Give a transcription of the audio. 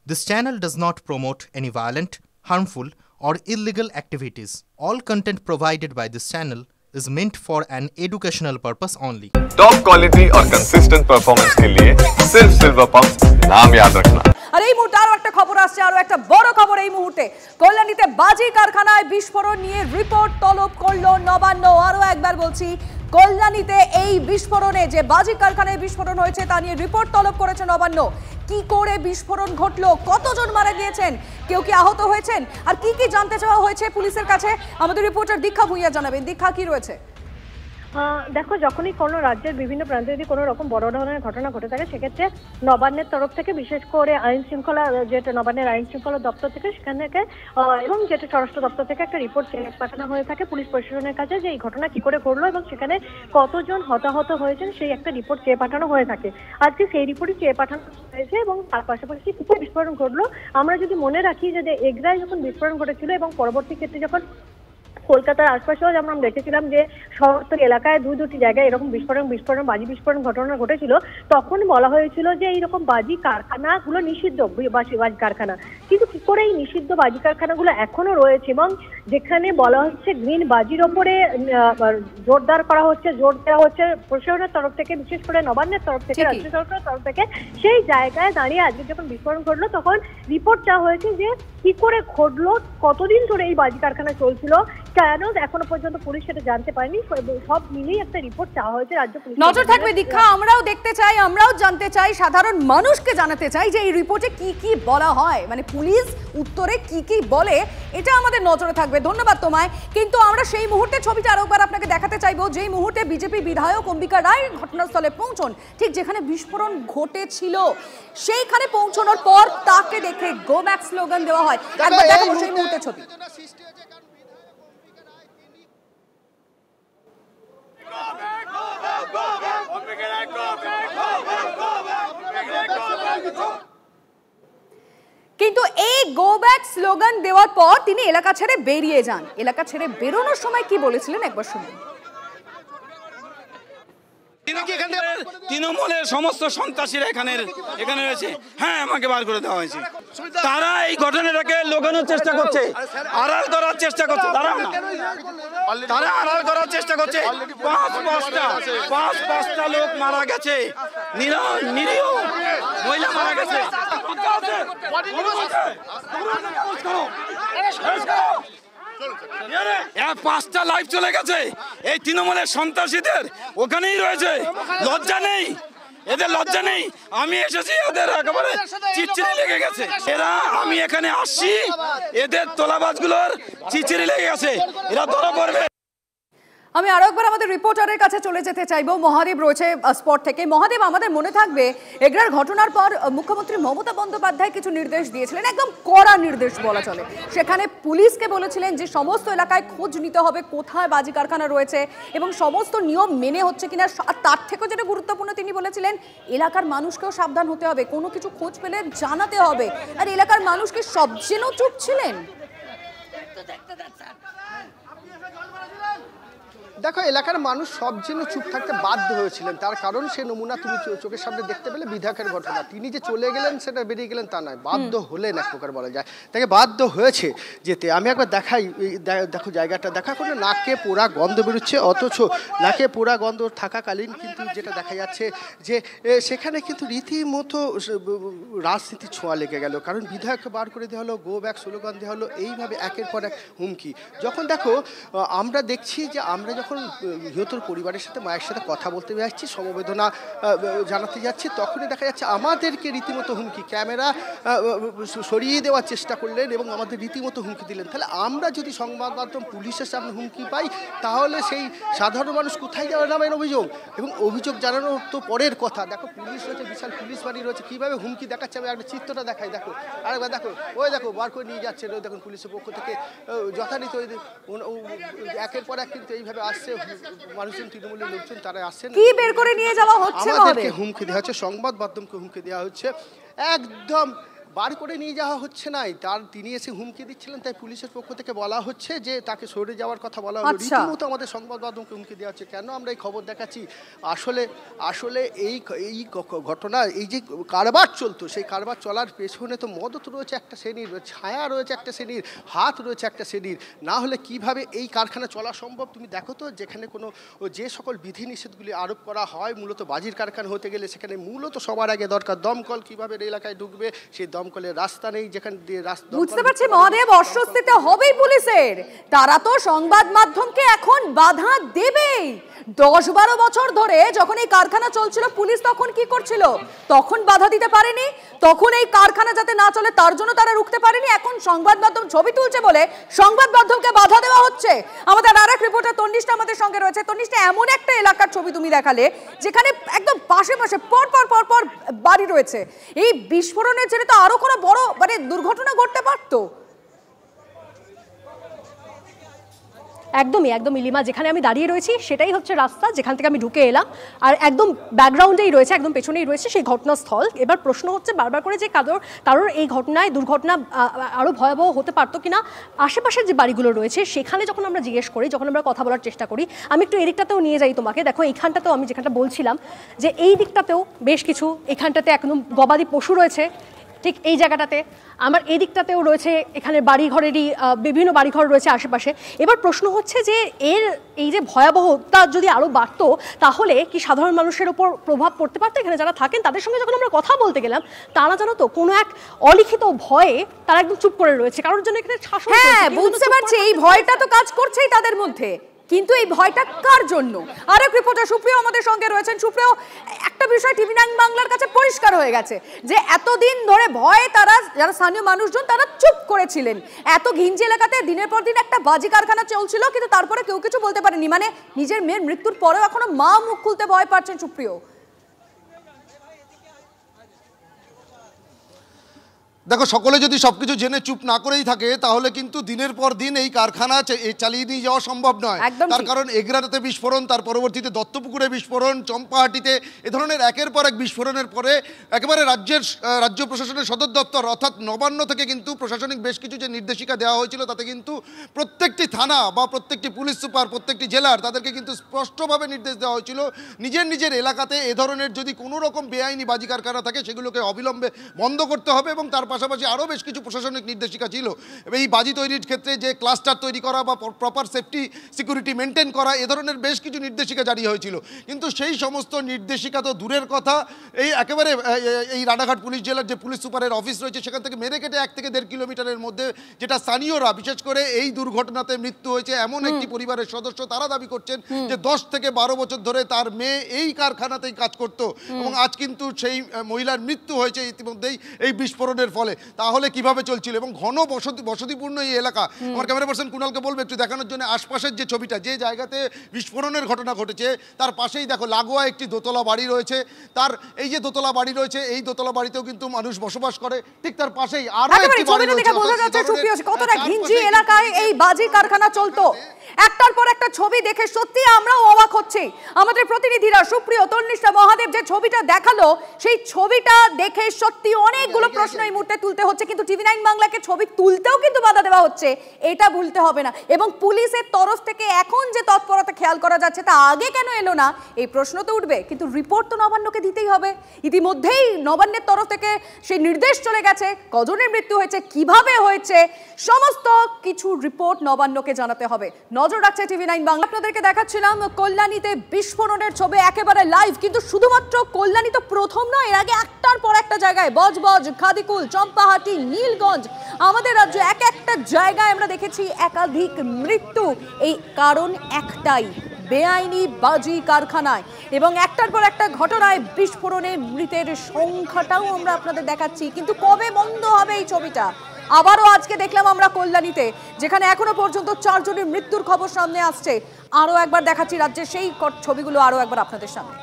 This channel does not promote any violent, harmful, or illegal activities. All content provided by this channel is meant for an educational purpose only. Top quality और consistent performance के लिए सिर्फ silver pumps नाम याद रखना। আর এই মুহূর্তে আরো একটা খবর আসছে, আরো একটা বড় খবর এই মুহূর্তে। কল্যাণীতে বাজি কারখানায় বিস্ফোরণ নিয়ে রিপোর্ট তলব করলো নবান্ন। আরো একবার বলছি, কল্যাণীতে এই বিস্ফোরণে যে বাজি কারখানায় বিস্ফোরণ হয়েছে তা নিয়ে রিপোর্ট তলব করেছে নবান্ন। কি করে বিস্ফোরণ ঘটলো, কতজন মারা গিয়েছেন, কেউ কি আহত হয়েছেন, আর কি কি জানতে চাওয়া হয়েছে পুলিশের কাছে, আমাদের রিপোর্টার দীক্ষা ভুঁইয়া জানাবেন। দীক্ষা, কি রয়েছে? দেখো, যখনই কোনো রাজ্যের বিভিন্ন প্রান্তে যদি কোনো রকম বড় ধরনের ঘটনা ঘটে থাকে, সেক্ষেত্রে নবান্নের তরফ থেকে, বিশেষ করে আইন শৃঙ্খলা, যেটা নবান্নের আইন শৃঙ্খলা দপ্তর থেকে, সেখান থেকে এবং যেটা স্বরাষ্ট্র দপ্তর থেকে একটা রিপোর্ট পাঠানো হয়ে থাকে পুলিশ প্রশাসনের কাছে, যে এই ঘটনা কি করে ঘটলো এবং সেখানে কতজন হতাহত হয়েছেন সেই একটা রিপোর্ট চেয়ে পাঠানো হয়ে থাকে। আজকে সেই রিপোর্টই চেয়ে পাঠানো হয়েছে এবং তার পাশাপাশি কিছু বিস্ফোরণ ঘটলো। আমরা যদি মনে রাখি যে এগরায় যখন বিস্ফোরণ ঘটেছিল এবং পরবর্তী ক্ষেত্রে যখন কলকাতার আশপাশেও যেমন আমরা দেখেছিলাম যে শহরতলি এলাকায় দুটি জায়গায় এরকম বাজি বিস্ফোরণ ঘটনা ঘটেছিল, তখন বলা হয়েছিল যে এইরকম বাজি কারখানাগুলো নিষিদ্ধ, বাজি কারখানা। কিন্তু কি করে এই নিষিদ্ধ বাজি কারখানাগুলো এখনো রয়েছে এবং যেখানে বলা হচ্ছে গ্রিন বাজির ওপরে জোর দেওয়া হচ্ছে প্রশাসনের তরফ থেকে, বিশেষ করে নবান্নের তরফ থেকে, রাজ্য সরকারের তরফ থেকে, সেই জায়গায় দাঁড়িয়ে আজকে যখন বিস্ফোরণ ঘটলো তখন রিপোর্ট চাওয়া হয়েছে যে কি করে ঘটলো, কতদিন ধরে এই বাজি কারখানা চলছিল, কেন এখনো পর্যন্ত পুলিশ সেটা জানতে পারেনি। সব মিলিয়ে একটা রিপোর্ট চাওয়া হয়েছে রাজ্য পুলিশ। নজর থাকবে দীক্ষা, আমরাও দেখতে চাই, আমরাও জানতে চাই, সাধারণ মানুষকে জানাতে চাই যে এই রিপোর্টে কি কি বলা হয়, মানে পুলিশ উত্তরে কি কি বলে, এটা আমাদের নজরে থাকবে। ধন্যবাদ তোমায়। কিন্তু আমরা সেই মুহূর্তে ছবিটা আরেকবার আপনাকে দেখাতে চাইবো, যেই মুহূর্তে বিজেপি বিধায়ক অম্বিকা রায় ঘটনাস্থলে পৌঁছন, ঠিক যেখানে বিস্ফোরণ ঘটেছিল সেইখানে পৌঁছানোর পর তাকে দেখে গো ব্যাক স্লোগান দেওয়া হয়। একবার দেখো সেই মুহূর্তে ছবি। কিন্তু এই গো ব্যাক স্লোগান দেওয়ার পর তিনি এলাকা ছেড়ে বেরিয়ে যান। এলাকা ছেড়ে বেরোনোর সময় কি বলেছিলেন একবার শুনুন। তৃণমূলের সমস্ত সন্ত্রাসীরা এখানে রয়েছে। হ্যাঁ, আমাকে বার করে দেওয়া হয়েছে। তারা এই ঘটনাটাকে লুকানোর চেষ্টা করছে, আড়াল করার চেষ্টা করছে। তারা আড়াল করার চেষ্টা করছে। পাঁচটা লোক মারা গেছে, নিরীহ মহিলা মারা গেছে। পাঁচটা লাইভ চলে গেছে এই তৃণমূলের সন্ত্রাসীদের, ওখানেই রয়েছে। লজ্জা নেই এদের, লজ্জা নেই। আমি এসেছি, ওদের একেবারে চিচিরি লেগে গেছে। আমি এখানে আসছি, এদের তোলাবাজগুলোর চিচিরি লেগে গেছে, এরা ধরা পড়বে। আমি আরো একবার আমাদের রিপোর্টারের কাছে চলে যেতে চাইবো। মহাদেব রয়েছে স্পট থেকে। মহাদেব, আমাদের মনে থাকবে এগরার ঘটনার পর মুখ্যমন্ত্রী মমতা বন্দ্যোপাধ্যায় কিছু নির্দেশ দিয়েছিলেন, একদম কড়া নির্দেশ বলা চলে। সেখানে পুলিশকে বলেছিলেন যে সমস্ত এলাকায় খোঁজ নিতে হবে কোথায় বাজি কারখানা রয়েছে এবং সমস্ত নিয়ম মেনে হচ্ছে কিনা। তার থেকেও যেটা গুরুত্বপূর্ণ, তিনি বলেছিলেন এলাকার মানুষকেও সাবধান হতে হবে, কোনো কিছু খোঁজ পেলে জানাতে হবে। আর এলাকার মানুষকে সব যেন চুপ ছিলেন। দেখো, এলাকার মানুষ সব যেন চুপ থাকতে বাধ্য হয়েছিলেন, তার কারণ সে নমুনা তুমি চোখের সামনে দেখতে পেলে। বিধায়কের ঘটনা, তিনি যে চলে গেলেন সেটা বেরিয়ে গেলেন তা নয়, বাধ্য হলেন এক প্রকার বলা যায়, তাকে বাধ্য হয়েছে যেতে। আমি একবার দেখাই, দেখো জায়গাটা দেখা করে নাকে পোড়া গন্ধ বেরোচ্ছে, অথচ নাকে পোড়া গন্ধ থাকাকালীন কিন্তু যেটা দেখা যাচ্ছে যে সেখানে কিন্তু রীতিমতো রাজনীতি ছোঁয়া লেগে গেল। কারণ বিধায়ককে বার করে দেওয়া হলো, গো ব্যাক স্লোগান দেওয়া হলো, এইভাবে একের পর এক হুমকি। যখন দেখো আমরা দেখছি যে আমরা যখন নিহতর পরিবারের সাথে, মায়ের সাথে কথা বলতে যাচ্ছি, সমবেদনা জানাতে যাচ্ছি, তখনই দেখা যাচ্ছে আমাদেরকে রীতিমতো হুমকি, ক্যামেরা সরিয়ে দেওয়ার চেষ্টা করলেন এবং আমাদের রীতিমতো হুমকি দিলেন। তাহলে আমরা যদি সংবাদ মাধ্যম পুলিশের সামনে হুমকি পাই, তাহলে সেই সাধারণ মানুষ কোথায় জানাবেন অভিযোগ? এবং অভিযোগ জানানোর তো পরের কথা। দেখো, পুলিশ রয়েছে, বিশাল পুলিশ বাড়ি রয়েছে, কীভাবে হুমকি দেখাচ্ছে। আমি একটা চিত্রটা দেখাই, দেখো আরেকবার, দেখো ওই দেখো বার করে নিয়ে যাচ্ছে, ওই দেখুন পুলিশের পক্ষ থেকে যথারীতি একের পর এক কিন্তু এইভাবে আসছে মানুষজন, তৃণমূলের লোকজন তারা আসছেন, কি বের করে নিয়ে যাওয়া হচ্ছে, আমাদেরকে হুমকি দেওয়া হচ্ছে, সংবাদ মাধ্যমকে হুমকি দেওয়া হচ্ছে। একদম বার করে নিয়ে যাওয়া হচ্ছে না, তিনি এসে হুমকি দিচ্ছিলেন, তাই পুলিশের পক্ষ থেকে বলা হচ্ছে যে তাকে সরে যাওয়ার কথা বলা হলো। রীতিমতো আমাদের সংবাদ মাধ্যমকে হুমকি দেওয়া হচ্ছে। কেন আমরা এই খবর দেখাচ্ছি? আসলে এই ঘটনা, এই যে কারবার চলতো, সেই কারবার চলার পেছনে তো মদত রয়েছে একটা শ্রেণীর, ছায়া রয়েছে একটা শ্রেণীর, হাত রয়েছে একটা শ্রেণীর। না হলে কিভাবে এই কারখানা চলা সম্ভব? তুমি দেখো তো, যেখানে যে সকল বিধিনিষেধগুলি আরোপ করা হয়, মূলত বাজির কারখানা হতে গেলে সেখানে মূলত সবার আগে দরকার দমকল। কিভাবে এলাকায় ঢুকবে, সেই দমকলের রাস্তা নেই, যেখানে দিয়ে রাস্তা। বুঝতে পারছি মহাদেব, অস্বস্তিতে হবেই পুলিশের। তারা তো সংবাদ মাধ্যমকে এখন বাধা দেবেই। 10-12 বছর ধরে যখন এই কারখানা চলছিল, পুলিশ তখন কি করছিল? তখন বাধা দিতে পারেনি, তখন এই কারখানা যাতে না চলে তার জন্য তারা রুখতে পারেনি। এখন সংবাদ মাধ্যম ছবি তুলছে বলে সংবাদ মাধ্যমকে বাধা দেওয়া হচ্ছে। আমাদের আরেক রিপোর্টার তন্নিষ্ঠা আমাদের সঙ্গে রয়েছে। তন্নিষ্ঠা, এমন একটা এলাকার ছবি তুমি দেখালে যেখানে একদম পাশে পাশে পর পর বাড়ি রয়েছে। এই বিস্ফোরণের জেরে তো আরো কোনো বড় দুর্ঘটনা ঘটতে পারতো। একদমই লিমা, যেখানে আমি দাঁড়িয়ে রয়েছি সেটাই হচ্ছে রাস্তা যেখান থেকে আমি ঢুকে এলাম, আর একদম ব্যাকগ্রাউন্ডেই রয়েছে, একদম পেছনেই রয়েছে সেই ঘটনাস্থল। এবার প্রশ্ন হচ্ছে বারবার করে যে কারোর এই দুর্ঘটনা আরও ভয়াবহ হতে পারতো কিনা। আশেপাশের যে বাড়িগুলো রয়েছে সেখানে যখন আমরা জিজ্ঞেস করি, যখন আমরা কথা বলার চেষ্টা করি, আমি একটু এই দিকটাতেও নিয়ে যাই তোমাকে। দেখো, এইখানটাতেও আমি যেখানটা বলছিলাম যে এই দিকটাতেও বেশ কিছু, এখানটাতে একদম গবাদি পশু রয়েছে, ঠিক এই জায়গাটাতে। আমার এই দিকটাতেও রয়েছে, এখানে বাড়িঘরেরই বিভিন্ন বাড়িঘর রয়েছে আশেপাশে। এবার প্রশ্ন হচ্ছে যে এই যে ভয়াবহতা যদি আরও বাড়তো, তাহলে কি সাধারণ মানুষের ওপর প্রভাব পড়তে পারতো? এখানে যারা থাকেন তাদের সঙ্গে যখন আমরা কথা বলতে গেলাম, তারা জানো তো কোনো এক অলিখিত ভয়ে তারা একদম চুপ করে রয়েছে, কারোর জন্য এখানে শাসন। হ্যাঁ, বুঝতে পারছি, এই ভয়টা তো কাজ করছেই তাদের মধ্যে, কিন্তু এই ভয়টা কার জন্য? আরেক রিপোর্টার সুপ্রিয় আমাদের সঙ্গে রয়েছেন। সুপ্রিয়, একটা বিষয় টিভি 9 বাংলার কাছে পরিষ্কার হয়ে গেছে যে এতদিন ধরে ভয়ে যারা স্থানীয় মানুষজন তারা চুপ করেছিলেন। এত ঘিঞ্জি এলাকাতে দিনের পর দিন একটা বাজি কারখানা চলছিল, কিন্তু তারপরে কেউ কিছু বলতে পারেনি। মানে নিজের মেয়ের মৃত্যুর পরেও এখনো মা মুখ খুলতে ভয় পাচ্ছেন। সুপ্রিয়, দেখো, সকলে যদি সবকিছু জেনে চুপ না করেই থাকে, তাহলে কিন্তু দিনের পর দিন এই কারখানা চালিয়ে নিয়ে যাওয়া সম্ভব নয়। তার কারণ এগরাতে বিস্ফোরণ, তার পরবর্তীতে দত্তপুকুরে বিস্ফোরণ, চম্পাহাটিতে এ ধরনের একের পর এক বিস্ফোরণের পরে একেবারে রাজ্য প্রশাসনের সদর দপ্তর অর্থাৎ নবান্ন থেকে কিন্তু প্রশাসনিক বেশ কিছু যে নির্দেশিকা দেওয়া হয়েছিল, তাতে কিন্তু প্রত্যেকটি থানা বা প্রত্যেকটি পুলিশ সুপার, প্রত্যেকটি জেলার, তাদেরকে কিন্তু স্পষ্টভাবে নির্দেশ দেওয়া হয়েছিল নিজের এলাকাতে এ ধরনের যদি কোনো রকম বেআইনি বাজি কারখানা থাকে সেগুলোকে অবিলম্বে বন্ধ করতে হবে। এবং তার পাশাপাশি আরও বেশ কিছু প্রশাসনিক নির্দেশিকা ছিল। এই বাজি তৈরির ক্ষেত্রে যে ক্লাস্টার তৈরি করা বা প্রপার সিকিউরিটি মেনটেন করা, এ ধরনের বেশ কিছু নির্দেশিকা জারি হয়েছিল। কিন্তু সেই সমস্ত নির্দেশিকা তো দূরের কথা, এই একেবারে এই রানাঘাট পুলিশ জেলার যে পুলিশ সুপারের অফিস রয়েছে সেখান থেকে মেরে কেটে 1 থেকে 1.5 কিলোমিটারের মধ্যে, যেটা স্থানীয়রা, বিশেষ করে এই দুর্ঘটনাতে মৃত্যু হয়েছে এমন একটি পরিবারের সদস্য, তারা দাবি করছেন যে 10 থেকে 12 বছর ধরে তার মেয়ে এই কারখানাতেই কাজ করত এবং আজ কিন্তু সেই মহিলার মৃত্যু হয়েছে ইতিমধ্যেই এই বিস্ফোরণের ফলে। তাহলে কিভাবে চলছিল? এবং ঘন বসতিপূর্ণ এই এলাকা। আমার ক্যামেরা পার্সন কুণালকে বলবো একটু দেখানোর জন্য আশপাশের যে ছবিটা, যে জায়গাতে বিস্ফোরণের ঘটনা ঘটেছে তার পাশেই দেখো লাগোয়া একটি দোতলা বাড়ি রয়েছে। তার এই যে দোতলা বাড়ি রয়েছে, এই দোতলা বাড়িতেও কিন্তু মানুষ বসবাস করে। ঠিক তার পাশেই আরো একটি বাড়ি রয়েছে। বোঝা যাচ্ছে সুপ্রিয় কতটা ঘিঞ্জি এলাকায় এই বাজি কারখানা চলতো। একটার পর একটা ছবি দেখে সত্যি আমরাও অবাক হচ্ছি। আমাদের প্রতিনিধিরা সুপ্রিয়, তন্নিষ্ঠা, মহাদেব যে ছবিটা দেখালো, সেই ছবিটা দেখে সত্যি অনেকগুলো প্রশ্ন এই মুহূর্তে তুলতে হচ্ছে। কিন্তু টিভি 9 বাংলাকে ছবি তুলতেও কিন্তু বাধা দেওয়া হচ্ছে, এটা ভুলতে হবে না। এবং পুলিশের তরফ থেকে এখন যে তৎপরতা খেয়াল করা যাচ্ছে, তা আগে কেন এলো না, এই প্রশ্ন তো উঠবে। কিন্তু রিপোর্ট তো নবান্নকে দিতেই হবে। ইতিমধ্যেই নবান্নের তরফ থেকে সেই নির্দেশ চলে গেছে, কজনের মৃত্যু হয়েছে, কিভাবে হয়েছে, সমস্ত কিছু রিপোর্ট নবান্নকে জানাতে হবে। নজর রাখছে টিভি 9 বাংলা। আপনাদেরকে দেখাচ্ছিলাম কল্যাণীতে বিস্ফোরণের ছবি একেবারে লাইভ। কিন্তু শুধুমাত্র কল্যাণী তো প্রথম নয়, এর আগে একটার পর একটা জায়গায় বজবজ, খাদিকুল, চম্পাহাটি, নীলগঞ্জ, আমাদের রাজ্যে একটা জায়গায় আমরা দেখেছি একাধিক মৃত্যু। এই কারণ একটাই, বেআইনি বাজি কারখানায়। এবং একটার পর একটা ঘটনায় বিস্ফোরণে মৃতের সংখ্যাটাও আমরা আপনাদের দেখাচ্ছি। কিন্তু কবে বন্ধ হবে এই ছবিটা? আবারও আজকে দেখলাম আমরা কল্যাণীতে, যেখানে এখনো পর্যন্ত 4 জনের মৃত্যুর খবর সামনে আসছে। আরো একবার দেখাচ্ছি রাজ্যের সেই ছবিগুলো আরো একবার আপনাদের সামনে।